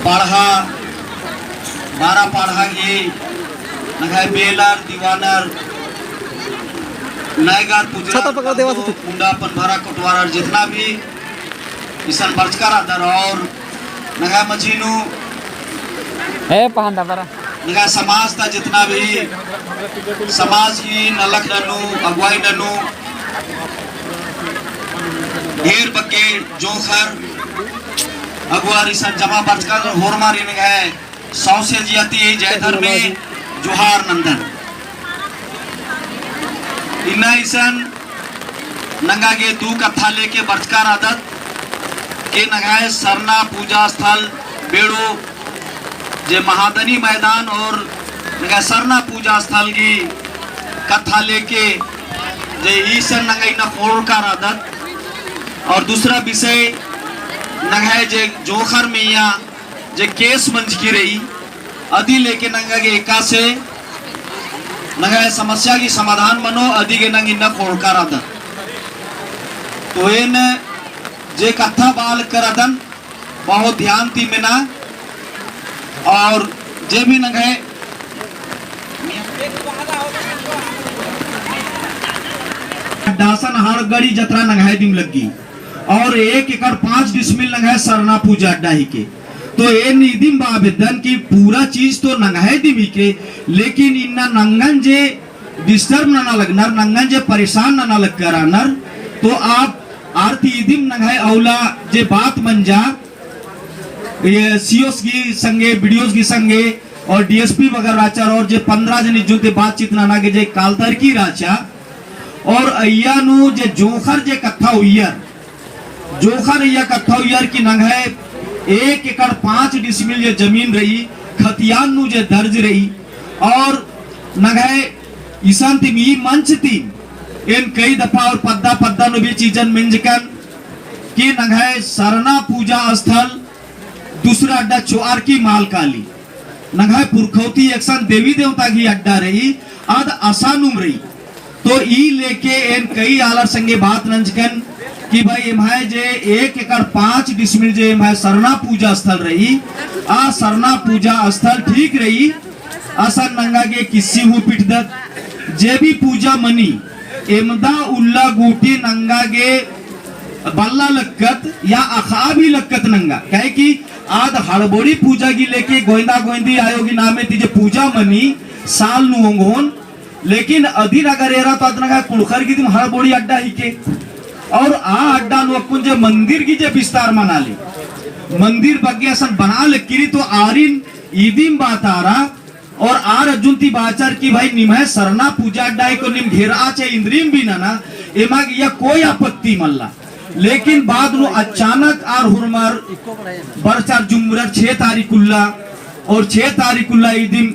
पाढ़ा बारा पाढ़ा गे नगाय बेलर दीवानर नायगार पुजरा मुंडा पनभारा कोटवारा जितना भी इसन बरचकार आदर और नगाय मजीनू है पहनदा बरा नगाय समाज ता जितना भी समाज की नलक ननु अगुवाई ननु ढेर बके जोखर अगुवारी सन जमा बरचकार होरमारी नगाय सौसे जियाती जयधर में जोहार नंदन इन्ना इसन नंगा के दू कथा लेके बरचकार आदत के नगाए सरना पूजा स्थल बेड़ो जे महादनी मैदान और नगाए सरना पूजा स्थल की कथा लेके जे ईसन नगाई न फोड़कार आदत और दूसरा विषय नगाए जे जोखर मैया जे केस मंच की रही अधी लेके नंगा के एका से नगाए समस्या की समाधान बनो अधी के नंगी न फोड़कार आदत तो इन जे कथा बाल करदन बहुत ध्यान ती मिना और जे भी नगाए दासन हार गड़ी जत्रा नगाए दिम लगी और 1 एकड़ 5 डिसमिल नगाए सरना पूजा अड्डा ही के तो ये निदिम बाबेदन की पूरा चीज तो नंगाए दिमी के लेकिन इन्ना नंगन जे डिस्टर्ब ना लगनर नंगन जे परेशान ना लग करानर तो आप आरती इदिम नंगाए औला जे बात मंजा ये सीओस की संगे वीडियोस की संगे और डीएसपी वगैरह राचा और जे 15 जन जुते बातचीत ना के जे कालतर की राचा और अय्या नु जे जोखर जे कथा हुईयर जोखर अय्या कथा हुईयर की नंगाए 1 एकड़ 5 डिसमिल ये जमीन रही खतियान नु जे दर्ज रही और नगाए ईशान तिम ई मंच थी इन कई दफा और पद्दा पद्दा नु भी चीजन मिंजकन कि नगाए सरना पूजा स्थल दूसरा अड्डा चोआर की मालकाली नगाए पुरखौती एक्शन देवी देवता की अड्डा रही आद आसानुम रही तो ई लेके इन कई आलर संगे बात नंजकन कि भाई एमाय जे 1 एकड़ 5 डिसमिल जे एमाय सरना पूजा स्थल रही आ सरना पूजा स्थल ठीक रही असन नंगा के किसी हु पिटदत जे भी पूजा मनी एमदा उल्ला गुटी नंगा के बल्ला लक्कत या अखा भी लक्कत नंगा कहे कि आद हड़बोड़ी पूजा की लेके गोविंदा गोविंदी आयोगी नामे तीजे पूजा मनी साल नुंगोन लेकिन अधिन अगर एरा तो अदनगा कुड़खर की तुम हड़बोड़ी अड्डा ही के और आ अड्डा नो अपन जे मंदिर की जे विस्तार मना ली मंदिर बग्गे असन बना ले किरी तो आरिन ईदिम बात आ रहा और आर अजुनती बाचार की भाई निमह सरना पूजा अड्डा को निम घेरा चे इंद्रियम भी ना एमा या कोई आपत्ति मल्ला लेकिन बाद नो अचानक आर हुरमर बरचार जुमरर 6 तारीखुल्ला और 6 तारीखुल्ला ईदिम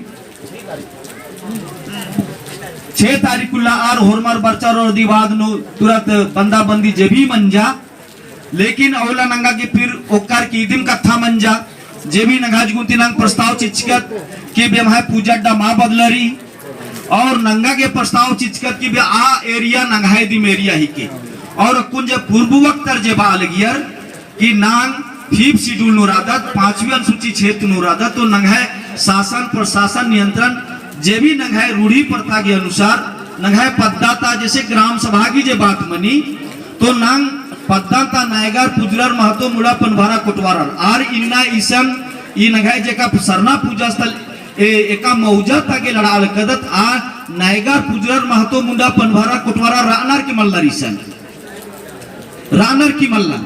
6 तारीखुल्ला आर होरमर बरचार और दिवाद नो तुरंत बंदा बंदी जेबी मंजा लेकिन औला नंगा की फिर ओकार की ईदिम कथा मंजा जेबी नगाज गुंती नंग प्रस्ताव चिचकत कि बे माय पूजा अड्डा मा बदलरी और नंगा के प्रस्ताव चिचकत कि बे आ एरिया नंगाई दिम एरिया ही के और कुंज पूर्व वक्त जे बाल गियर कि नांग 5 शेड्यूल नुरादत 5वीं अनुसूची क्षेत्र नुरादत तो नंगाई शासन प्रशासन नियंत्रण जे भी नंगाई रूढ़ी प्रथा के अनुसार नंगाई पद्दाता जैसे ग्राम सभा की जे बात मनी तो नांग पद्दाता नायगार पुजरर महतो मुड़ा पनभारा कोटवारा आर इन्ना ईसन ई नंगाई जे का सरना पूजा स्थल एका मौजा ताके लड़ाल कदत आ नायगार पुजरर महतो मुंडा पनभारा कोटवारा रानर की मल्ला ईसन रानर की मल्ला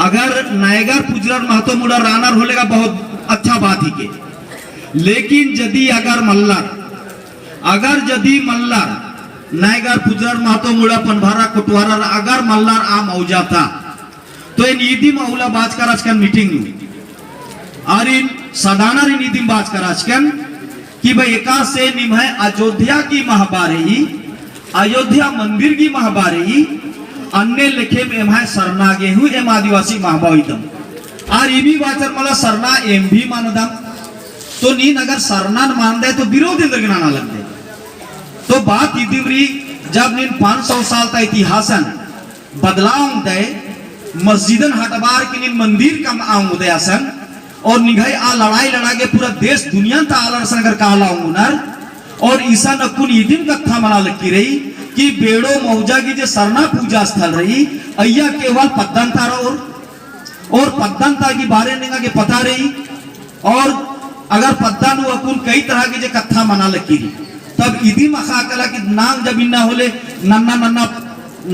अगर नायगार पुजरर महतो मुड़ा रानर होलेगा बहुत अच्छा बात ही के लेकिन यदि अगर जदी मल्लार नायगार पुजरर महतो मुड़ा पनभारा कोटवारा अगर मल्लार आ मौजा था तो इन ईदी मौला बाज कर आजकल मीटिंग और इन सदाना इन ईदी बाज कर आजकल कि भाई एका से निमह अयोध्या की महाबारी अयोध्या मंदिर की महाबारी अन्य लेखे में एम है सरना गेहूं एम आदिवासी महाबाईदम और ये भी वाचर मला सरना एम भी मानदम तो नीन अगर सरना मान दे तो विरोध इंद्र गिनाना लग दे तो बात इदिमरी जब नीन 500 साल का इतिहासन बदलाव दे मस्जिदन हटबार के निन मंदिर का आऊंग दयासन और निघाई आ लड़ाई लड़ा के पूरा देश दुनिया ता आलर संगर काला उनर और ईसा नकुन ईदिन कथा मना लगी रही कि बेड़ो मौजा की जो सरना पूजा स्थल रही अय्या केवल पद्दंता और पद्दंता की बारे निगा के पता रही और अगर पद्दानु अकुन कई तरह की जो कथा मना लगी रही तब इदी मखा कला कि नांग जब इन्ना होले नन्ना नन्ना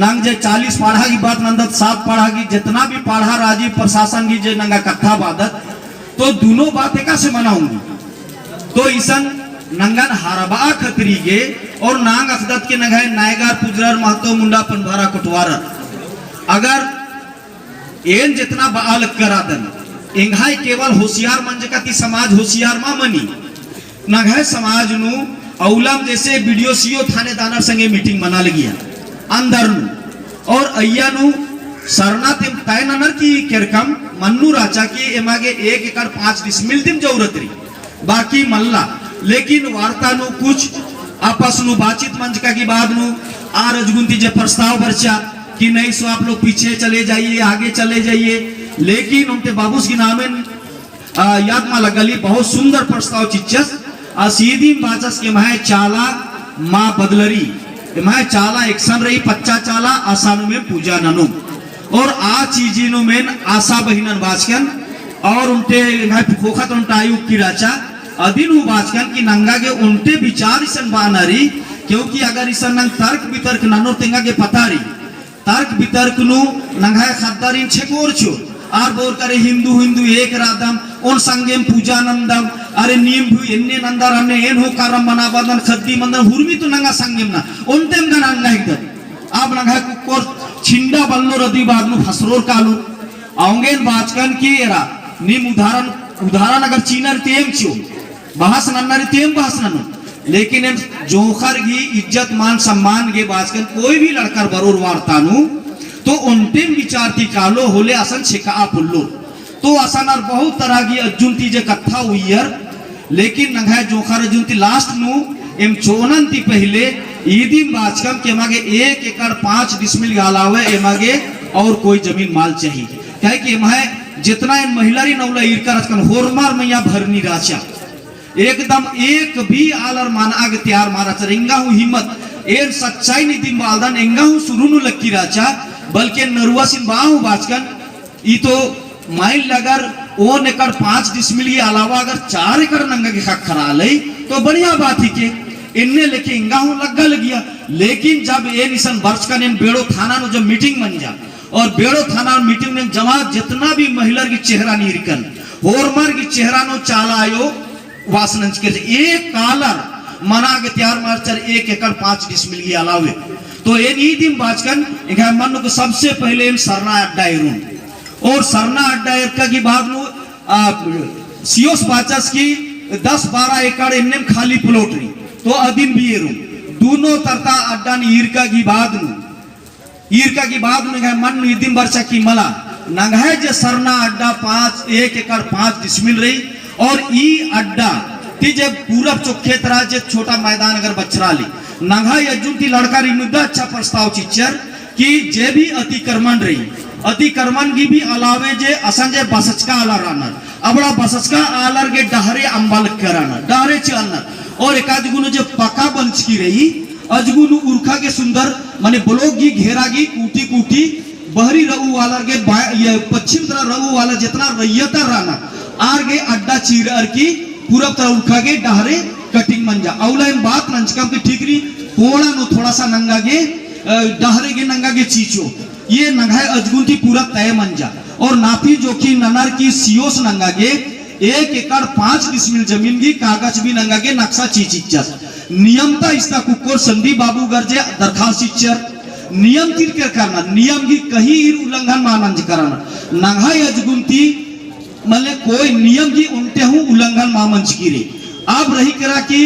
नांग जे 40 पाढ़ा की बात नंदत 7 पाढ़ा की जितना भी पाढ़ा राजीव प्रशासन की जे नंगा कथा बादत तो दोनों बातें कैसे मनाऊंगी तो ईसन नंगन हरबा खतरी गे और नांग अखदत के नगाए नायगार पुजरार महतो मुंडा पनभारा कुटवार अगर एन जितना बाल करादन इंघाई केवल होशियार मंज का ती समाज होशियार मा मनी नगाए समाज नु औलम जैसे वीडियो सीओ थानेदार संगे मीटिंग मना लगिया अंदर नु और अय्या नु सरना तिम तय ननर की केरकम मन्नू राचा की एमागे 1 एकड़ 5 डिसमिल तिम जरूरत रही बाकी मल्ला लेकिन वार्ता नु कुछ आपस नु बातचीत मंच का की बाद नु आ रजगुंती जे प्रस्ताव बरचा कि नहीं सो आप लोग पीछे चले जाइए आगे चले जाइए लेकिन उनके बाबूस की नामे याद मा लगली बहुत सुंदर प्रस्ताव चिच्चस सीधी बाचस के माए चाला माँ बदलरी माए चाला एक्शन रही पच्चा चाला आसानु में पूजा ननु और आ चीजिनो में आशा बहिनन बाचकन और उनते खोखत उनटा आयुक्त की राचा अधीन हु बाचकन की नंगा के उनते विचार इसन बानरी क्योंकि अगर इसन नंग तर्क वितर्क ननो तेंगा के पता रही तर्क वितर्क नु नंगाय खद्दारिन छेकोर छो आर बोर करे हिंदू हिंदू एक रादम उन संगेम पूजा नंदम अरे नीम भु एन्ने नंदर अन्ने एन हो कारम मना बदन खद्दी मंदन हुरमी तो नंगा संगेम ना उनतेम गना नंगा एकदम आप नंगा कोर छिंडा बल्लो रदी बाद नु फसरोर कालू आउंगेन बाचकन की एरा नीम उदाहरण अगर चीनर तेम छो बहस नन्नरी तेम बहस ननु लेकिन जोखर की इज्जत मान सम्मान के बाचकन कोई भी लड़कर बरोर वार्तानु तो उनतेम विचारती कालो होले असन छिका पुल्लो तो असन और बहुत तरह की अर्जुनती जे कथा हुई यार लेकिन नंगा जोखर अर्जुनती लास्ट नु एम चोनंती पहले ईदी बाचकम के मागे 1 एकड़ 5 डिसमिल गालावे एमागे और कोई जमीन माल चाहिए क्या कि एमाए जितना इन महिलारी नवला इरकर अचकन होरमार मैया भरनी राचा एकदम एक भी आलर माना आगे तैयार मारा चरेंगा हूँ हिम्मत एर सच्चाई नीति बालदान एंगा हूँ सुरुनु लक्की राचा बल्कि नरुआ सिन बाहु बाचकन ई तो माइल लगर 1 एकड़ 5 डिसमिल के अलावा अगर 4 एकड़ नंगा के खा खरा ले तो बढ़िया बात ही के इनने लेके इंगा हूँ लग्गा लगिया लेकिन जब ये निशन वर्ष का इन बेड़ो थाना नो जब मीटिंग बन जा और बेड़ो थाना मीटिंग में जमा जितना भी महिला की चेहरा नहीं रिकन होरमर की चेहरा नो चाला आयो वासनंच के एक कालर मना के तैयार मार्चर 1 एकड़ 5 डिसमिल की अलावे तो ये नी दिन बाचकन इनका मन को सबसे पहले इन सरना अड्डा एरून और सरना अड्डा का की बात नो सियोस बाचस की 10-12 एकड़ इन्ने खाली प्लॉट रही तो अदिन भी एरून दोनों तरता अड्डा ईरका की बात नु मन निदिन वर्षा की मला नंगाय जे सरना अड्डा 1 एकड़ 5 डिसमिल रही और ई अड्डा ती जे पूरब चौखे तरह जे छोटा मैदान अगर बचरा ली नंगा यजुन ती लड़का मुद्दा अच्छा प्रस्ताव चिच्चर कि जे भी अतिक्रमण रही अतिक्रमण की भी अलावे जे असंजय बसचका आला रानर अबड़ा बसचका आलर के डहरे अंबाल कराना डहरे चलना और एकाद गुनो जे पका बंच की रही अजगुनु उर्खा के सुंदर माने ब्लॉक की घेरा की कूटी कूटी बहरी रऊ वाला के पश्चिम तरह रऊ वाला जितना रैयता राना आर गे अड्डा चीर अर की पूरब तरह उठा के डहरे कटिंग मंजा औला इन बात नंचकम की ठीकरी पोड़ा नो थोड़ा सा नंगा गे डहरे के नंगा के चीचो ये नंगाए अजगुंती पूरा तय मंजा और नापी जोखी ननर की सियोस नंगा गे 1 एकड़ 5 डिसमिल जमीन की कागज भी नंगा के नक्शा चीचिच्चस नियमता इसका कुकोर संदीप बाबू गर्जे दरखास्त चिच्चर नियम तीर कर करना नियम की कहीं उल्लंघन मानंज कराना नंगाई अजगुंती मले कोई नियम की उनते हूँ उल्लंघन मामंच की रे अब रही करा कि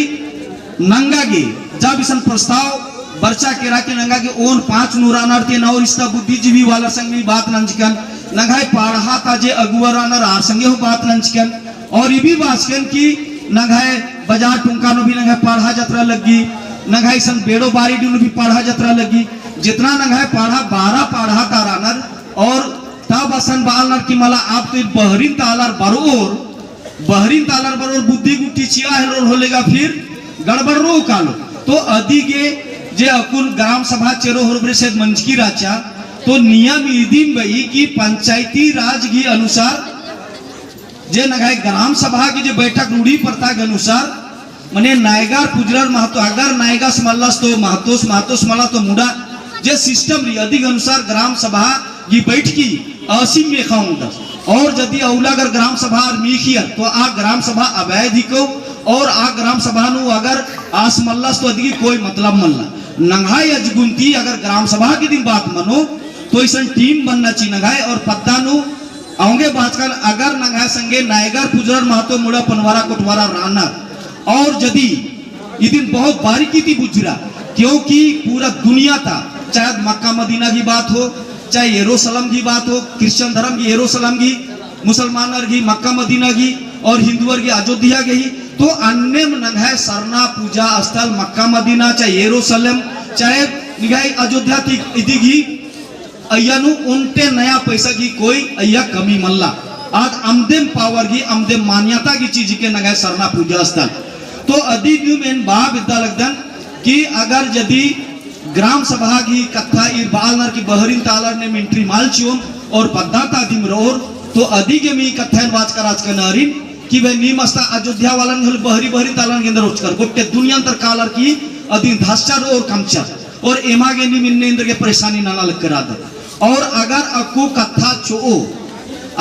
नंगा गे जब इसन प्रस्ताव बर्चा केरा के नंगा के ओन 5 नूरानर ते नौ रिश्ता बुद्धिजीवी वाला संग में बात नंचकन नंगाई पाढ़ा ताजे अगुवरानर आर संगे हो बात नंचकन और ये भी बाचकन की नंगाई बाजार टुंका नो भी नंगाई पाढ़ा जत्रा लगी नंगाई सन बेड़ो बारी नो भी पाढ़ा जत्रा लगी जितना नंगाई पाढ़ा 12 पाढ़ा तारानर और आसन बालनार की मला आप तो बहरीन तालार बरोर बुद्धि गुट्टी चिया हेलोर होलेगा फिर गड़बड़ रो कालो तो अधिके जे अकुल ग्राम सभा चेरो होरबरे से मंचकी राचा तो नियम इदिन बई की पंचायती राज की अनुसार जे नगाय ग्राम सभा की जे बैठक रूढ़ी प्रथा के अनुसार मने नायगार पुजरार महतो अगर नायगास मल्लास तो महतोस मला तो मुड़ा जे सिस्टम री अधिक अनुसार ग्राम सभा की बैठकी असीम में खाऊंगा और यदि अगर ग्राम सभा मीखियर तो आ ग्राम सभा अवैध को और आ ग्राम सभा नु अगर आस मल्लास तो अधिक कोई मतलब मल्ला नंगाई अजगुंती अगर ग्राम सभा की दिन बात मनो तो इसन टीम बनना चाहिए नगाए और पत्ता नु आऊंगे बातकाल अगर नंगाए संगे नायगर पुजरार महतो मुड़ा पनवारा कोटवारा रानर और यदि ये दिन बहुत बारीकी थी बुजरा क्योंकि पूरा दुनिया था चाहे मक्का मदीना की बात हो चाहे यरूशलेम की बात हो क्रिश्चियन धर्म की यरूशलेम की मुसलमान की मक्का मदीना की और हिंदू की अयोध्या की तो अन्य नंगाए सरना पूजा स्थल मक्का मदीना चाहे यरूशलेम चाहे निगाई अयोध्या की अय्यानु उनटे नया पैसा की कोई अय्या कमी मल्ला आज अमदेम पावर की अमदेम मान्यता की चीज के नगाए सरना पूजा स्थल तो अधिक में बाब इतना लगदन कि अगर यदि ग्राम सभा की कथा बालनर की बहरीन तालर ने मिंट्री मालचियों और पद्दाता दिमरोर तो अधिक में कथा वाच कर आज का नरिन कि वह नीमस्ता अयोध्या वालन हल बहरी तालन के अंदर उचकर गोटे दुनिया अंतर कालर की अधिक धास्चर और कमचर और एमागे निमिन्ने इंद्र के परेशानी नाना लग करा दे और अगर अकु कथा चो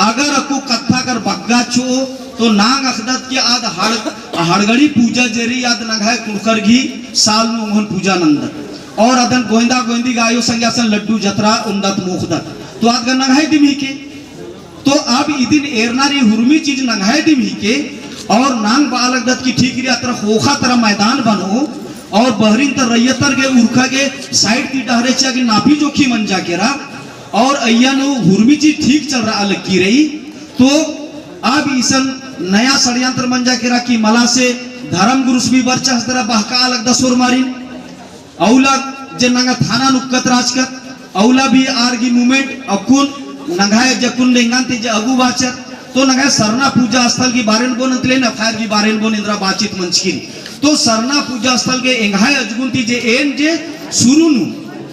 अगर अकु कथा कर बग्गा चो तो नांग अखदत के आद हड़गड़ी पूजा जेरी आद नगाए कुड़कर घी साल में पूजा नंद और अदन गोविंदा गोविंदी गायो संज्ञासन लड्डू जत्रा उंदत मुखदत तो आद नगाए दिमी के तो अब इदिन एरनारी हुरमी चीज नगाए दिमी के और नांग बालगदत की ठीक यात्रा होखा तरह मैदान बनो और बहरीन तर रैयतर के उर्खा के साइड की डहरे चा की नापी जोखी मन जा के रहा और अय्यानु हुरमी चीज ठीक चल रहा अलग की रही तो अब ईसन नया षड्यंत्र मन जा के रहा कि मला से धर्म गुरुस भी वर्चस तरह बहका अलग दसोर मारिन औला जे नंगा थाना नुक्कत राजकत औला भी आरगी मूवमेंट अकुन नंगाए जकुन डेंगांते जे अगु बाचर तो नंगाए सरना पूजा स्थल की बारेन बोन अंतले न फायर की बारेन बोन इंद्रा बातचीत मंचकी तो सरना पूजा स्थल के एंगाए अजगुंती जे एन जे शुरू नु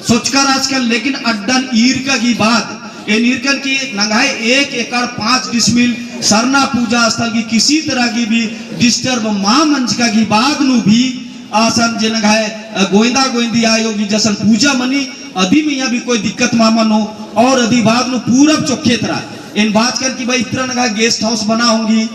सोचकर आजकल लेकिन अड्डन ईरका की बात ये नीरकन की नंगाए 1 एकड़ 5 डिसमिल सरना पूजा स्थल की किसी तरह की भी डिस्टर्ब मां मंच का की बाग नु भी आसन जे नंगाए गोविंदा गोविंदी आयोगी जसन पूजा मनी अधी में यहाँ भी कोई दिक्कत मामन हो और अधी बाग नु पूरब चौखे तरह इन बात कर कि भाई इतना नंगा गेस्ट हाउस बना होंगी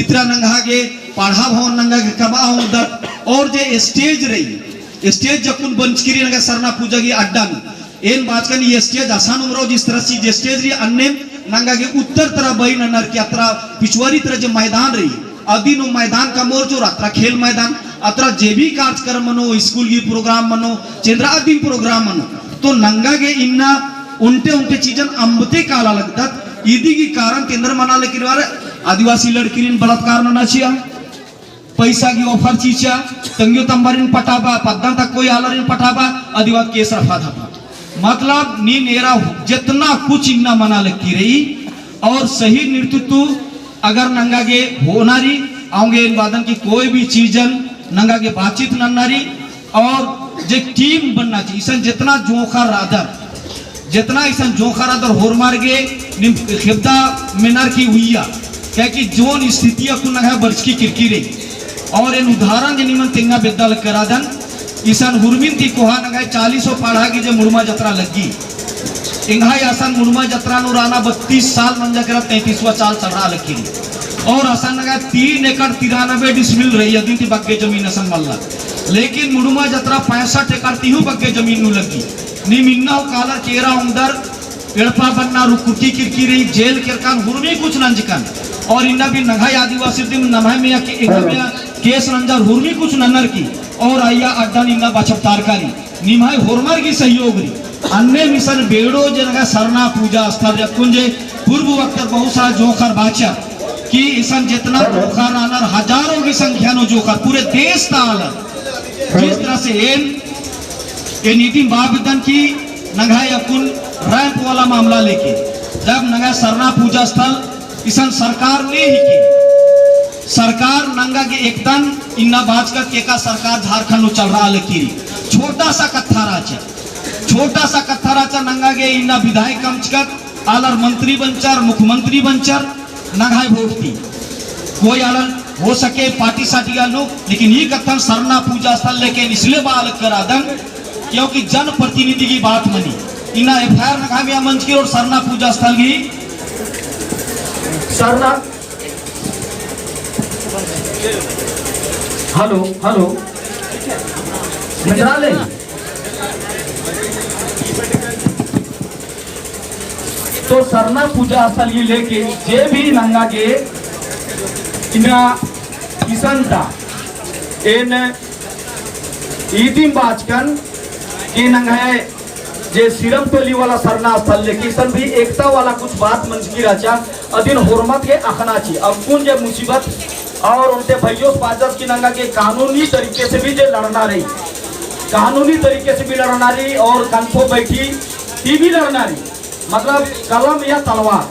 इतना नंगा के पढ़ा भवन नंगा के कमा होंगे और जे स्टेज रही स्टेज जकुन बंचकिरी नंगा सरना पूजा की अड्डा में इन बात कर ये स्टेज आसान उम्र जिस तरह से जे स्टेज रही अन्य नंगा के उत्तर तरह बही नर की यात्रा पिछवाड़ी तरह जो मैदान रही अधीन मैदान का मोर्चो अत्र खेल मैदान अत्र जे भी कार्यक्रम मनो स्कूल की प्रोग्राम मनो चंद्रा दिन प्रोग्राम मनो तो नंगा के इन्ना उनटे उनटे चीजन अम्बते काला लगता ईदी की कारण केंद्र मना लेकिन आदिवासी लड़की बलात्कार मना चिया पैसा की ऑफर चीचा तंगियो तंबारिन पटाबा पद्दन तक कोई आलरिन पटाबा आदिवासी केस रफा धफा मतलब नी नेरा जितना कुछ इन्ना मना लगती रही और सही नेतृत्व अगर नंगा के होनारी आऊंगे इन वादन की कोई भी चीजन नंगा के बातचीत नन्नारी और जे टीम बनना चाहिए इसन जितना जोखा रादर जितना इसन जोखा रादर होर मार गे खिबदा मिनार की हुईया क्या कि जोन स्थितियां को नंगा बर्च की किरकिरे और इन उदाहरण के निमन तिंगा बेदल करादन ईसान हुरमिन की कोहा नगाए 40 पाढ़ा की जो मुड़मा जत्रा लगी इंघाई आसान मुड़मा जत्रा नु राना 32 साल मंजा करा 33वां साल चढ़ा लगी और आसान नगाए 3 एकड़ 93 डिसमिल रही अदी थी बग्गे जमीन असन मल्ला लेकिन मुड़मा जत्रा 65 एकड़ तीहू बग्गे जमीन नु लगी नी मिन्ना कालर केरा उंदर एड़पा बनना रुकुटी किरकी रही जेल किरकान हुरमी कुछ नंजकन और इन्ना भी नगाई आदिवासी दिन नमाय में केस नंजर हुरमी कुछ नन्नर की और आया अड्डा निन्ना बचप तारकारी निमाय होरमर की सहयोग री अन्य मिशन बेड़ो जनगा सरना पूजा स्थल कुंजे पूर्व वक्त बहुत सारा जोखर बाचा कि इसन जितना जोखर आनर हजारों की संख्या नो जोखर पूरे देश तालर जिस तरह से ये नीति बाबदन की नंगाई अकुन रैंप वाला मामला लेके जब नंगा सरना पूजा स्थल इसन सरकार ने ही की सरकार नंगा के एकदम इन्ना भाजकर के का सरकार झारखंड में चल रहा लकीरी छोटा सा कत्था राचा नंगा के इन्ना विधायक कमचकर आलर मंत्री बनचर मुख्यमंत्री बनचर नंगाई वोट दी कोई आलर हो सके पार्टी साटी का लोग, लेकिन ये कथन सरना पूजा स्थल लेके इसलिए बाल करा दन क्योंकि जन प्रतिनिधि की बात मनी इना एफआईआर नखामिया मंच की और सरना पूजा स्थल की सरना हेलो मंत्रालय तो सरना पूजा स्थल की लेके जे भी नंगा के इना किसनता इन ईदिम बाचकन की नंगाए जे सिरम टोली वाला सरना स्थल ले किसन भी एकता वाला कुछ बात मंच की राजा अधीन हुर्मत के अखनाची अब कुन जे मुसीबत और उनके भैयों पाजस की नंगा के कानूनी तरीके से भी जे लड़ना रही कानूनी तरीके से भी लड़ना रही और कंफो बैठी ही भी लड़ना रही मतलब कलम या तलवार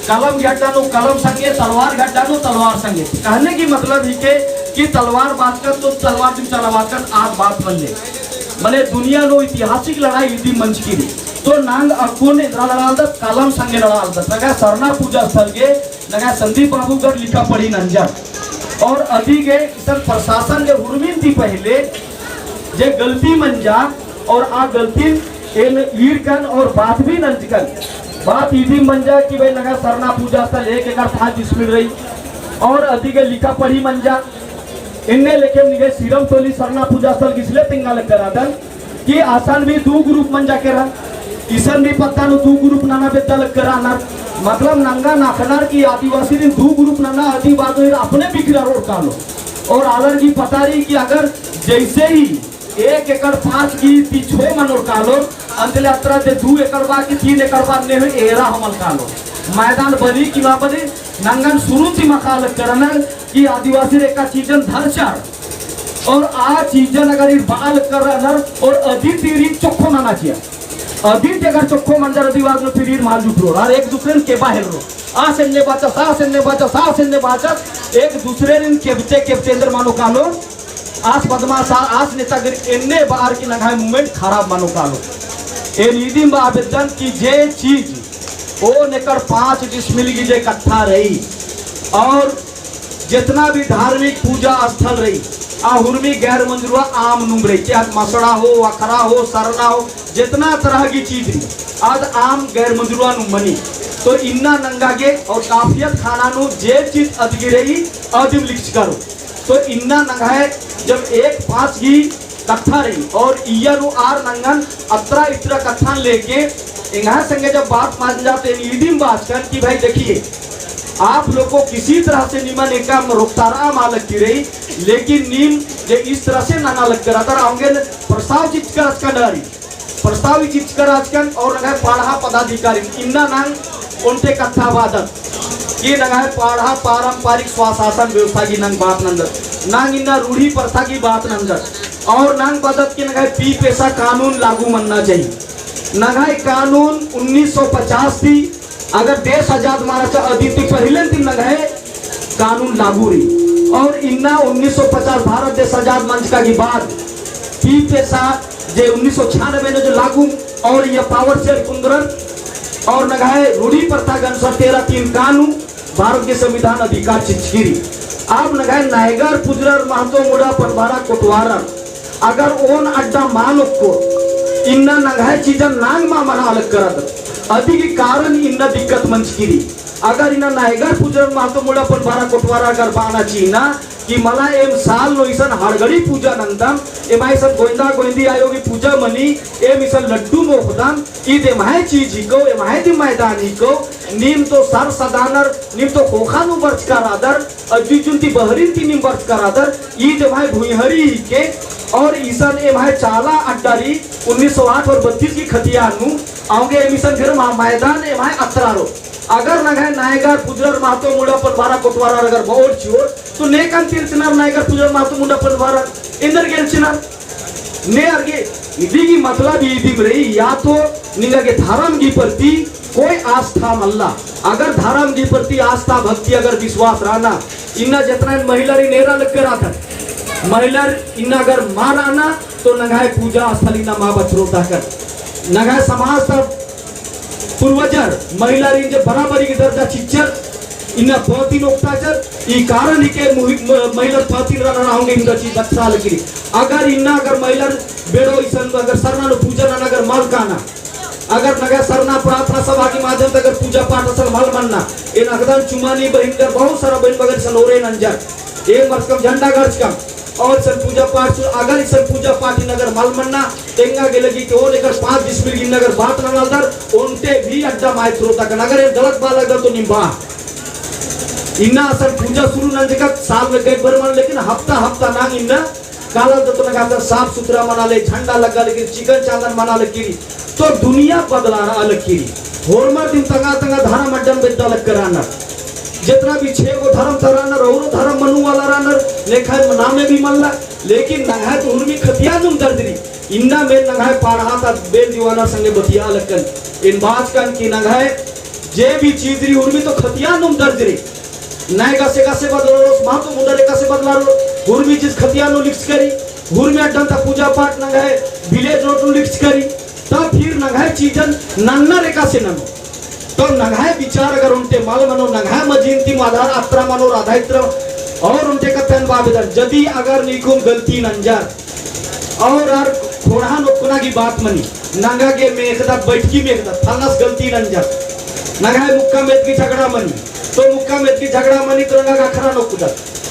कलम घटानु कलम संगे तलवार घटानु तलवार संगे कहने की मतलब ही के कि तलवार बात कर तो तलवार दिन चलवा कर आज बात बन ले मने दुनिया नो ऐतिहासिक लड़ाई इदी मंच की तो नांग अकुन लड़ाल द कलम संगे लड़ाल द लगा सरना पूजा स्थल के लगा संदीप बाबूगढ़ लिखा पड़ी नंजर और अभी के सर प्रशासन के हुरमिन थी पहले जे गलती मंजा और आ गलती इन ईरकन और बात भी नंजकन बात इधी मंजा कि भाई लगा सरना पूजा स्थल 1 एकड़ 5 डिसमिल रही और अधिक लिखा पढ़ी मंजा इनने लेके निगे सीरम टोली सरना पूजा स्थल किसले तिंगा लग करा दन कि आसान भी 2 ग्रुप मंजा के रहा इसन भी पत्ता नु 2 ग्रुप नाना बेदा लग करा ना मतलब नंगा नाखनार की आदिवासी दिन 2 ग्रुप नाना आदिवासी अपने बिखरा रोड कालो और आलर की पता रही कि अगर जैसे ही 1 एकड़ 5 की 6 मनोर कालो अंतले अतरा दे 2 एकड़ बा की 3 एकड़ बा ने एरा हमल कालो मैदान बनी कि वहां बनी नंगन शुरू थी मकाल करना कि आदिवासी रेखा चीजन धरचार और आ चीजन अगर बाल कर और अधिक तीरी चोखो माना चाहिए अधिक अगर चोखो मंजर आदिवासी फिर माल जुटरो और एक दूसरे के बाहर रो आ सेन्ने बाचा एक दूसरे दिन केबते अंदर मानो कालो आस बदमाश आस नेतागिरी एन्ने बाहर की नगाई मूवमेंट खराब मानो कालो ए नीति में आवेदन की जे चीज ओ नेकर 5 डिसमिल की जे इकट्ठा रही और जितना भी धार्मिक पूजा स्थल रही आहुर्मी गैर मंजूरा आम नुम रही चाहे मसड़ा हो अखरा हो सरना हो जितना तरह की चीज रही आज आम गैर मंजूरा नुमनी तो इन्ना नंगा के और काफियत खाना नु जे चीज अदगी रही अदिम लिख करो तो इन्ना नंगा है जब 1-5 की कथा रही और इयनु आर नंगन अतरा इतरा कथा लेके इंगा संगे जब बात मान जाते ईदिम बात कर कि भाई देखिए आप लोग को किसी तरह से निमन एक रुखतारा मालक की रही लेकिन नीम जे इस तरह से नाना लग कर आता होंगे प्रस्ताव चीज कर आज का डरी प्रस्ताव चीज कर आज का और नगा पाढ़ा पदाधिकारी इन्ना नांग उनते कथा वादक ये नगा पाढ़ा पारंपरिक स्वशासन व्यवस्था की नंग बात नंदर नांग इन्ना रूढ़ी प्रथा की बात नंदर और नांग बदत के नगा पी पैसा कानून लागू मनना चाहिए नगाई कानून 1950 थी अगर देश आजाद मारा था अदिति पहले दिन नगाए कानून लागू रही और इन्ना 1950 भारत देश आजाद मंच का की बात पी पैसा जे 1996 में जो लागू और ये पावर शेयर कुंदरन और नगाए रूढ़ी प्रथा के अनुसार 13(3) कानून भारत के संविधान अधिकार चिचकिरी आप नगाए नायगर पुजरर महतो मुड़ा पटवारा कोटवारा अगर ओन अड्डा मानो को इन्ना नगाए चीजन नांग मा मना अलग करत अधिक कारण इन्ना दिक्कत मंच की अगर इन्ना नायगर पुजरर महतो मुड़ा पटवारा कोटवारा अगर बाना चीना कि मला एम साल नो इसन हड़गड़ी पूजा नंदम एम इसन गोविंदा गोविंदी आयोगी पूजा मनी एम इसन लड्डू मोखदम ईद एमाय चीज ही को एमाय दी मैदान ही को नीम तो सर सदानर नीम तो खोखानु बर्च करादर अजुजुंती बहरीन ती नीम बर्च करादर ईद एमाय भुईहरी ही के और ईसन एमाय चाला अड्डारी 1908 और 32 की खतियानु आओगे एम इसन फिर मैदान एमाय अतरारो अगर नगाय नायगर पुजरर महतो मुड़ा पटवारा कोटवारा अगर बहुत छोड़ तो नेकन तीर्चनार नायगर पुजरर महतो मुड़ा पटवारा इंदर गेलचिनार ने अर्गे इदी की मतलब इदी रही या तो निगा के धर्म की प्रति कोई आस्था मल्ला अगर धर्म के प्रति आस्था भक्ति अगर विश्वास रहना इन्ना जितना महिला नेरा लग कर आता महिला इन्ना अगर मार आना तो नगाए पूजा स्थल इन्ना माँ बचरोता कर नगाए समाज सब पूर्वजर महिला जे बराबरी के दर्जा चिच्चर इन्ना पति नोक्ताचर ई कारण ही के महिला पति रहना होंगे इनका चीज अच्छा लगी अगर इन्ना अगर महिला बेड़ो इसन अगर सरना नो पूजा ना अगर माल काना अगर नगर सरना प्रार्थना सभा के माध्यम से अगर पूजा पाठ असल माल मनना इन अगदन चुमानी बहिनकर बहुत सारा बहन बगल सनोरे नंजर एक वर्ष कम झंडा गर्ज कम और सन पूजा पाठ अगर इस पूजा पाठ नगर माल मनना तेंगा के लगी कि वो लेकर 5 डिस्मिल की नगर बात न नजर उनते भी अड्डा माय श्रोता का नगर गलत बात अगर तो निभा इन्ना असल पूजा शुरू न जगह साल में कई बार मन लेकिन हफ्ता हफ्ता ना इन्ना काला तो नगर साफ सुथरा मना ले झंडा लगा लेकिन चिकन चांदन मना ले तो दुनिया बदला रहा अलग की होरमा दिन तंगा तंगा धर्म अड्डम बेदा लग कराना जितना भी 6 गो धर्म तरानर और धर्म मनु वाला रानर लेखा नामे भी मल्ला लेकिन नगाय तो उर्मी खतिया नुम दर्दरी इन्ना में नगाय पाढ़ा था बेल दीवाना संगे बतिया लकन इन बात कन की नगाय जे भी चीजरी उर्मी तो खतिया नुम दर्दरी नए कसे बदला रो मां तो मुंडरे कसे बदला रो उर्मी जिस खतिया नु लिख्स करी उर्मी अड्डम ता पूजा पाठ नगाय विलेज रोड नु लिख्स करी तब फिर नगाय चीजन नन्ना रेखा से ननो तो नगाय विचार अगर उनते माल मनो नगाय मजीनती आधार अत्र मनो आधारित्र और उनते कथन बाबेदर यदि अगर निकुम गलती नंजर और थोड़ा नोकुना की बात मनी नंगा के मेखदा बैठकी मेखदा फलस गलती नंजर नगाय मुक्का मेत की झगड़ा मनी तो मुक्का मेत की झगड़ा मनी तो नगा अखरा नोकुदा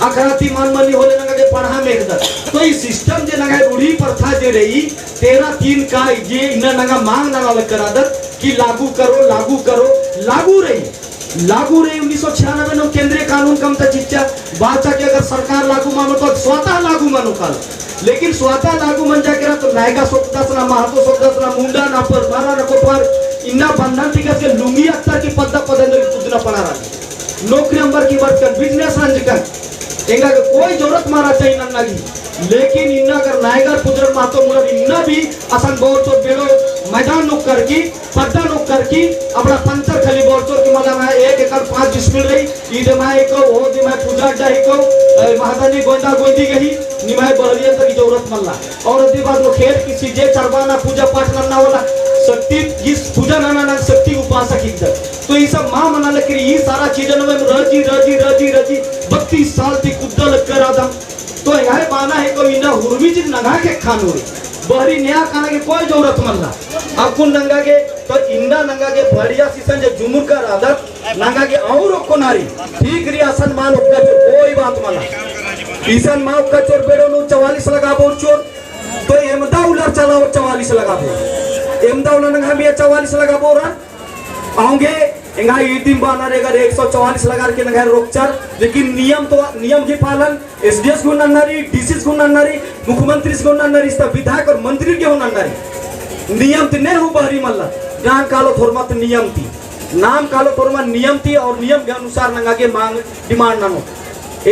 अखराती मान मनी होले नगा के पढ़ा मेखदा तो इस सिस्टम जे नगाय रूढ़ी प्रथा जे रही 13-3 का ये इन्ना नगा मांग नगा लग करादत कि लागू करो लागू रही 1996 में केंद्रीय कानून कम था चिच्चा बाचा के अगर सरकार लागू मानो तो स्वतः लागू मानो काल लेकिन स्वतः लागू मन जाके तो नायका सोकदास ना महातो सोकदास ना मुंडा ना पर बारा ना कोपार इन्ना बंधन टिकट के लुंगी अक्तर की पद्दा पदंदर कुदना पड़ा रहा नौकरी अंबर की बात कर बिजनेस रंजकर एंगा कोई जरूरत मारा चाहिए नन्ना की लेकिन इन्ना अगर नायगर पुत्र मातो मुरर इन्ना भी असन बहुत तो बेड़ो मैदान नुक कर की पट्टा नुक कर की अपना पंचर खली बहुत तो कि मतलब मैं 1 एकड़ 5 डिस्मिल रही ईद मैं को वो दी मैं पूजा डाही को महादानी गोंदा गोंदी गही निमाय बहरिया तक की जरूरत मल्ला और अदी बात वो खेत किसी जे चरवाना पूजा पाठ नन्ना वाला शक्ति इस पूजा नाना शक्ति उपासक इधर तो ये सब मां मना लग ये सारा चीजन में रजी 32 साल तक उद्दल कर आदम तो यह माना है को इन्ना हुरवी चीज नगा के खानो बहरी नया खाना के कोई जरूरत मल्ला अब कुन नंगा के तो इन्ना नंगा के बढ़िया सीसन जे जुमुर कर आदत नंगा के और को नारी ठीक रियासन मान उपका कोई बात मल्ला ईसन मां उपका चोर बेड़ो नु 44 लगा बोर चोर तो एमदा उलर चलाओ 44 लगा बोर एमदा उलर नंगा भी 44 लगा बोर आऊंगे इंगा ईदिन बाना रेगा 144 लगा के नगर रोकचर लेकिन नियम के पालन एसडीएस को नन्नारी डीसीएस को नन्नारी मुख्यमंत्री को नन्नारी इस विधायक और मंत्री के हो नन्नारी नियम ते नहीं हो बहरी मल्ला जान कालो थोरमत नियम थी नाम कालो थोरमा नियम थी और नियम के अनुसार नंगा के मांग डिमांड ननो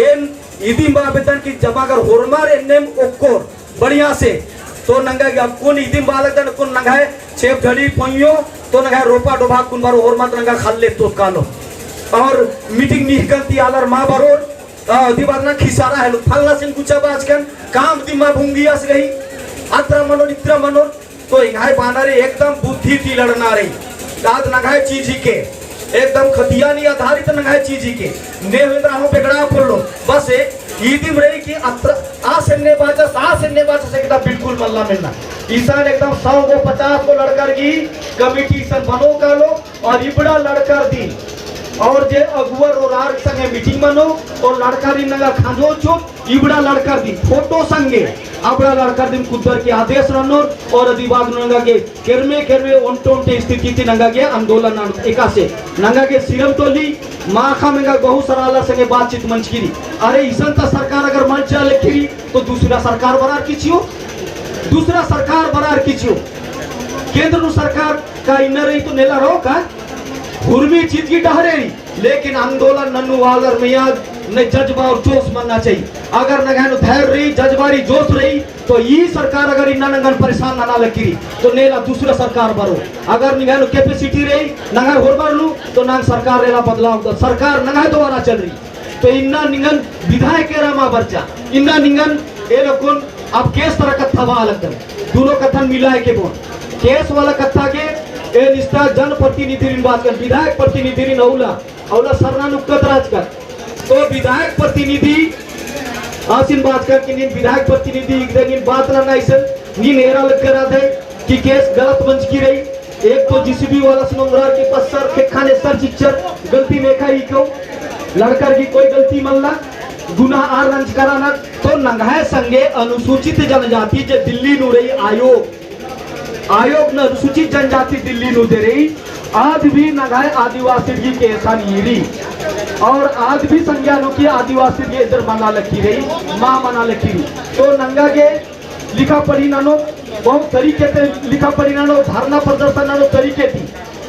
एन ईदिन बा आवेदन की जब अगर होरमार एनएम ओकोर बढ़िया से तो नंगा के अब कौन ईदिन बालक दन कौन नंगाए छेप घड़ी पोइयो तो नगा रोपा डोभा कुन बारो और मत नगा खाले तो कालो और मीटिंग निहकंती आलर मां बारो दिबादना खिसारा है फलना सिंह कुचा बाजकन काम दिमा भूंगियास गई अत्र मनो इत्र मनो तो इंगाय बानारे एकदम बुद्धि ती लड़ना रही दाद नगाय चीज ही के एकदम खतिया नहीं आधारित नगाय चीज ही के नेवेंद्र हम बेगड़ा पड़लो बस ईदिम रही कि अत्र आ सेन्ने बाजा से एकदम बिल्कुल मल्ला मिलना ईसान एकदम 100 को 50 को लड़कर की कमिटी सन बनो कर लो और इबड़ा लड़कर दी और जे अगुवर और आर संगे मीटिंग बनो और लड़कर दी नगा खांजो चो इबड़ा लड़कर दी फोटो संगे अबड़ा लड़कर दी कुदर के आदेश रनो और अधिवाद नंगा के केरमे ओंटोंटे स्थिति थी नंगा के आंदोलन एका से नंगा के सिरम टोली माखा मेगा बहुत सारा संगे बातचीत मंच की अरे ईसन ता सरकार अगर मंच लेखी तो दूसरा सरकार बरार किछियो दूसरा सरकार बरार किछियो केंद्र सरकार का इन्ना रही तो नेला रहो का हुरमी चीज की डहरेरी लेकिन आंदोलन नन्नू वालर मियाद ने जज्बा और जोश बनना चाहिए। अगर नगहन धैर्य रही, जज्बारी जोश रही तो ये सरकार अगर इन्ना नगन परेशान ना लगी तो नेला दूसरा सरकार बरो। अगर निगहन कैपेसिटी रही नगह होरबर लू तो नांग सरकार रेला बदलाव तो सरकार नगह दोबारा चल रही तो इन्ना निगन विधायक मा बच्चा इन्ना निगन ए लोगन अब केस तरह कथा बा अलग दोनों कथन मिला है के बोल केस वाला कथा के ए निष्ठा जनप्रतिनिधि बात कर विधायक प्रतिनिधि नौला औला सरना नुक्कत राज कर तो विधायक प्रतिनिधि आसिन बात कर कि विधायक प्रतिनिधि इन बात ना ऐसा नी नेरा लग करा दे कि केस गलत मंच की रही। एक तो जीसीबी वाला सुनंगरार की पसर के खाने सर चिक्चर गलती में खाई क्यों लड़कर की कोई गलती मल्ला गुनाह आर रंज कराना तो नंगाए संगे अनुसूचित जनजाति जो दिल्ली नु रही आयोग ने अनुसूचित जनजाति दिल्ली नु दे रही आज भी नगाए आदिवासी की केसा नहीं रही और आज भी संज्ञानों की आदिवासी की इधर मना लगी रही माँ मना लगी रही तो नंगा के लिखा पढ़ी नानो बहुत तरीके से लिखा पढ़ी नानो धरना प्रदर्शन नानो तरीके थी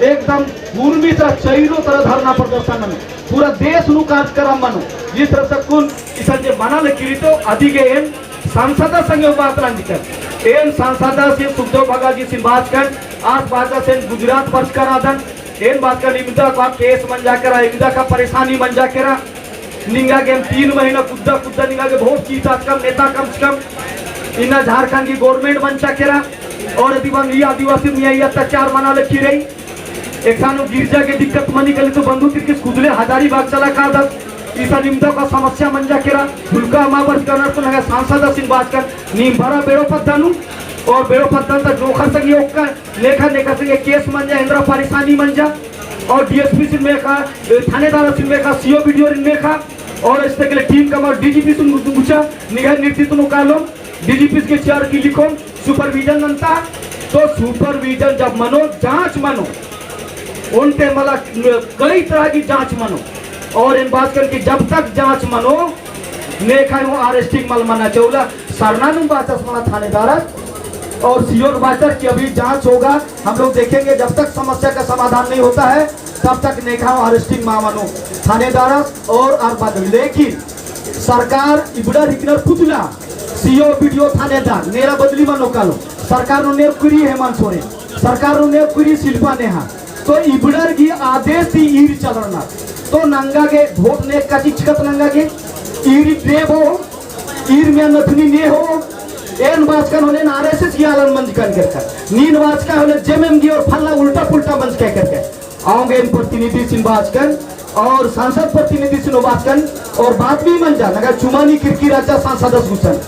एकदम पूर्वी तरह चैरो तरह धरना प्रदर्शन में पूरा देश नु कार्यक्रम मनो जिस तरह से कुल इस मना लगी तो अधिक एन सांसद संगे बात कर एन सांसद से सुखदेव भगा जी से बात कर आज बात से गुजरात वर्ष कर आदन एन बात कर निमिदा का केस मन जा करा निमिदा का परेशानी मन जा करा निंगा के 3 महीना कुद्दा कुद्दा निंगा के बहुत चीज कम नेता कम से कम इना झारखंड की गवर्नमेंट बन चकेरा और यदि आदिवासी में अत्याचार मना लगी रही एक सानो गिरजा के दिक्कत मनी कली तो बंधु तिरकिस खुदले हजारीबाग चला का दस ईसा निम्दा का समस्या मन जा केरा हुलका माबर करना तो लगा सांसद सिंह बात कर नीम भरा बेड़ो पत्तानु और बेड़ो पत्तन तक जोखर से योग का लेखा लेखा से केस मन जा इंद्रा परेशानी मन जा और डीएसपी सिंह में का थानेदार सिंह में का सीओ वीडियो में का और इस तक टीम का और डीजीपी सिंह पूछा निगह नेतृत्व कालो डीजीपी के चेयर की लिखो सुपरविजन नंता तो सुपरविजन जब मनो जांच मनो उनके मला कई तरह की जांच मनो और इन बात करके जब तक जांच मनो नेखा अरेस्टिंग मल मना चौला सरनानु बात मला थानेदार और सीओ बातर की अभी जांच होगा हम लोग देखेंगे जब तक समस्या का समाधान नहीं होता है तब तक नेखा अरेस्टिंग मामनो थानेदार और बात लेकिन सरकार इबड़ा रिकनर पुतला सीओ वीडियो थानेदार नेरा बदली मनो कालो सरकार ने कुरी हेमंत सोरेन सरकार ने कुरी शिल्पा नेहा तो इबड़र की आदेश थी ईर चलना तो नंगा के वोट ने का चिकत नंगा के ईर देव हो ईर में नथनी ने हो एन बाजकन होने आरएसएस की आलन मंच कर नीन बाजका होने जेएमएम की और फल्ला उल्टा पुल्टा मंच कह करके आओगे इन प्रतिनिधि सिंह बाजकन और सांसद प्रतिनिधि सिंह बाजकन और बात भी मंजा नगर चुमानी किरकी राजा सांसद घुसन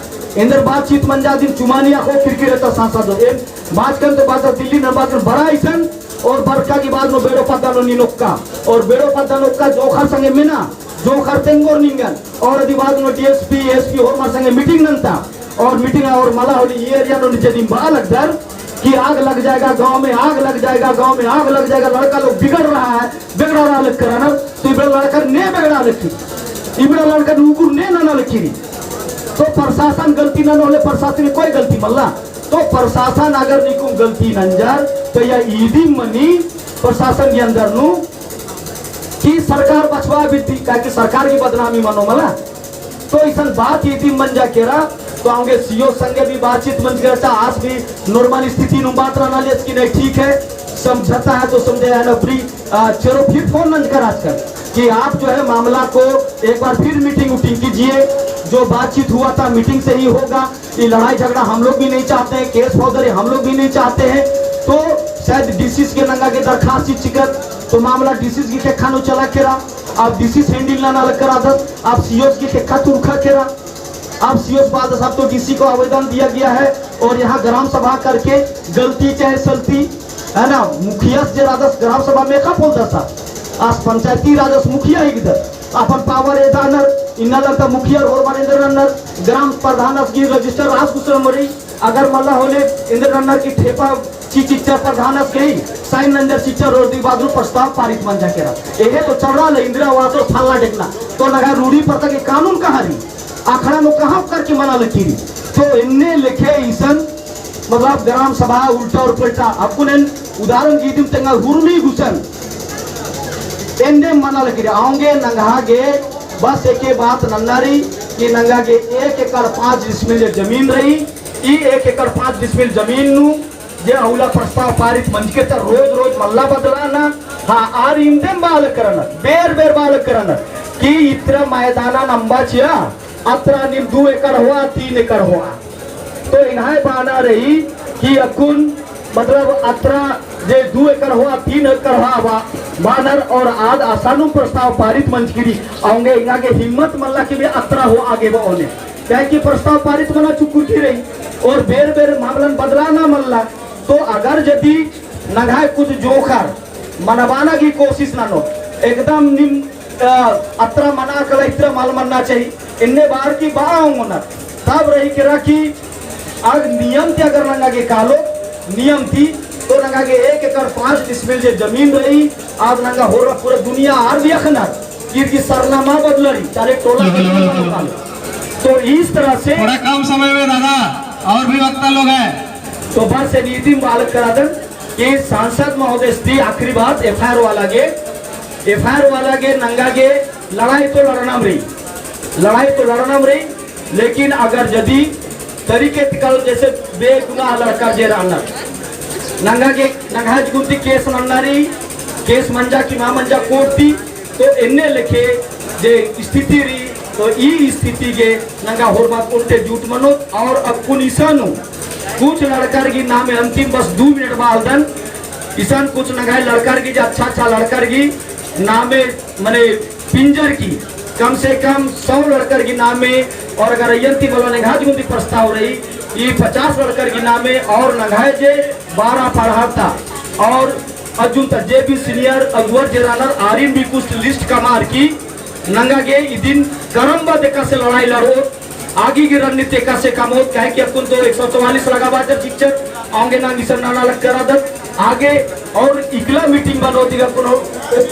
इंदर बातचीत मंजा दिन चुमानी आखो किरकी राजा सांसद एन बाजकन तो बात दिल्ली न बाजकन बड़ा ऐसन और बरका की बाद में बेड़ो पत्तानो निनोक्का और बेड़ो पत्तानो का जोखर संगे मिना जोखर तेंगोर निंगन और यदि बाद में डीएसपी एसपी और मार संगे मीटिंग नंता और मीटिंग और मला होली ये एरिया नो नीचे निम्बा लग दर कि आग लग जाएगा गांव में आग लग जाएगा गांव में आग लग जाएगा लड़का लोग बिगड़ रहा है बिगड़ा रहा लग कराना तो इबड़ा लड़का ने बिगड़ा लगी इबड़ा लड़का नुकुर ने ना लगी तो प्रशासन गलती ना होले प्रशासन कोई गलती मल्ला तो प्रशासन अगर निकुम गलती नंजर तो यह ईदी मनी प्रशासन के अंदर नु कि सरकार बचवा भी थी कि सरकार की बदनामी मनो मला तो ऐसा बात ईदी मन जा केरा तो आगे सीओ संगे भी बातचीत मंच करता आज भी नॉर्मल स्थिति नु बात रहना की नहीं ठीक है समझता है तो समझे है ना फ्री चलो फिर फोन मंच कर आजकल कि आप जो है मामला को एक बार फिर मीटिंग उटिंग कीजिए जो बातचीत हुआ था मीटिंग से ही होगा ये लड़ाई झगड़ा हम लोग भी नहीं चाहते हैं केस फौजदारी हम लोग भी नहीं चाहते हैं तो शायद डीसीस के नंगा के दरखास्त चिकत तो मामला डीसीस की टेक्खानो चला केरा आप डीसीस हैंडल ना लग कर आदत आप सीओस की टेक्खा तुरखा केरा आप सीओस बाद साहब तो डीसी को आवेदन दिया गया है और यहाँ ग्राम सभा करके गलती चाहे सलती है ना मुखिया से राजस ग्राम सभा में का बोलता था आज पंचायती राजस मुखिया ही इधर अपन पावर एदानर इन्ना मुखिया और मानेंद्र ग्राम प्रधान की रजिस्टर आज कुछ मरी अगर मल्ला होले इंद्र रन्नर की ठेपा चिच्चर प्रधान गई साइन नंजर चिच्चर और दिवादरू प्रस्ताव पारित मन जाके रहा तो चौड़ा ले इंदिरा आवास और फालना टेकना तो लगा रूढ़ी पड़ता कि कानून कहाँ रही आखड़ा नो कहाँ करके मना लगी तो इन्ने लिखे ईसन मतलब ग्राम सभा उल्टा और पलटा आपको उदाहरण की दिन तेंगा हुरमी घुसन एंडे मना लगी आओगे नंगागे बस एक बात नन्नारी कि नंगा के 1 एकड़ 5 डिसमिल जमीन रही। ई 1 एकड़ 5 डिसमिल जमीन नु जे अवला प्रस्ताव पारित मंच के तर रोज रोज मल्ला बदलाना हाँ आर इंदे बाल करना बेर बेर बाल करना कि इतना मैदाना नंबा छिया अत्र निम 2 एकड़ हुआ 3 एकड़ हुआ तो इन्हें बाना रही कि अकुन मतलब अत्र जे 2 एकड़ हुआ 3 एकड़ हुआ बानर और आज आसानु प्रस्ताव पारित मंच की आऊंगे इना के हिम्मत मल्ला की भी अत्र हो आगे बोने क्या कि प्रस्ताव पारित मना चुकुटी रही और बेर बेर मामलन बदला ना मल्ला तो अगर यदि नगाए कुछ जोखर मनवाना की कोशिश ना नो एकदम निम अत्र मना कर इतना माल मनना चाहिए इन्ने बार की बाऊंगा ना तब रही कि रखी अगर नियम थी अगर नंगा के कालो नियम थी तो नंगा के 1 एकड़ 5 डिसमिल जे जमीन रही आज नंगा हो रहा पूरा दुनिया आर भी अखना की सरनामा बदल रही चाहे टोला तो इस तरह से थोड़ा कम समय में दादा और भी वक्ता लोग हैं तो बस से नीति बालक करा दन कि सांसद महोदय स्त्री आखिरी बात एफआईआर वाला के नंगा के लड़ाई तो लड़ना रही लेकिन अगर यदि तरीके कल जैसे बेगुनाह लड़का जे रहना नंगा गुंती केस नन्नारी केस मंजा की मां मंजा कोर्ट थी तो इन्ने लिखे जे स्थिति रही तो ई स्थिति के नंगा होर बात उल्टे झूठ मनो और अब कुन ईसानु कुछ लड़कर की नाम है अंतिम बस 2 मिनट बाद दन ईसान कुछ नंगा लड़कर की जो अच्छा लड़कर की नामे मने पिंजर की कम से कम 100 लड़कर की नामे और अगर यंती बोलो नंगाज गुंती प्रस्ताव रही ये 50 लड़कर की नामे और नंगाए जे 12 पढ़ाता और अर्जुन तजे भी सीनियर अगवर जेरानर आरिन भी कुछ लिस्ट कमार की नंगा के दिन करम्बा देखा से लड़ाई लड़ो आगे की रणनीति का से कम हो क्या कि अपन तो 144 लगा बात शिक्षक आगे ना निशन नाना लग करा दर आगे और इकला मीटिंग बनो दिगा कोनो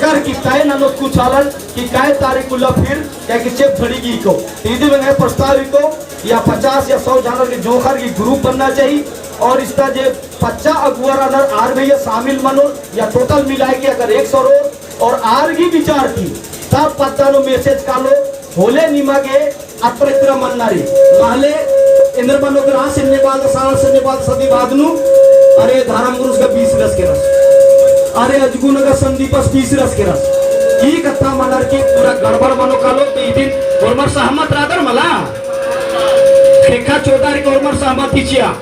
कर की काय ना लोग कुछ आलन कि काय तारीख उल्ला फिर क्या कि चेप छड़ीगी को इधर में है प्रस्ताव को या 50 या 100 जानवर के जोखर की ग्रुप बनना चाहिए और इसका जे 50 अगुवर अनर आर भैया शामिल मनो या टोटल मिलाए के अगर 100 और आर की विचार की तब पता नो मैसेज कालो होले निमागे अत्र मन्नारी माले इंद्र बनो के रास नेपाल साल से नेपाल सदी बादनु अरे धारम गुरुस का 20 रस के रस अरे अजगुन का संदीपस 20 रस के रस ई कथा मनार की पूरा गड़बड़ बनो कालो तो ई दिन गोरमर सहमत रादर मला ठेका 14 की गोरमर सहमत हिचिया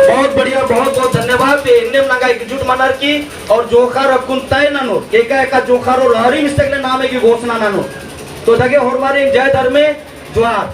बहुत बढ़िया बहुत धन्यवाद इन्ने नंगा एकजुट मनार की और जोखार अकुन तय नानो एका जोखारो लहरी मिस्टेक ने नाम है की घोषणा नानो तो दगे होरमारी जय धर्मे जोहार।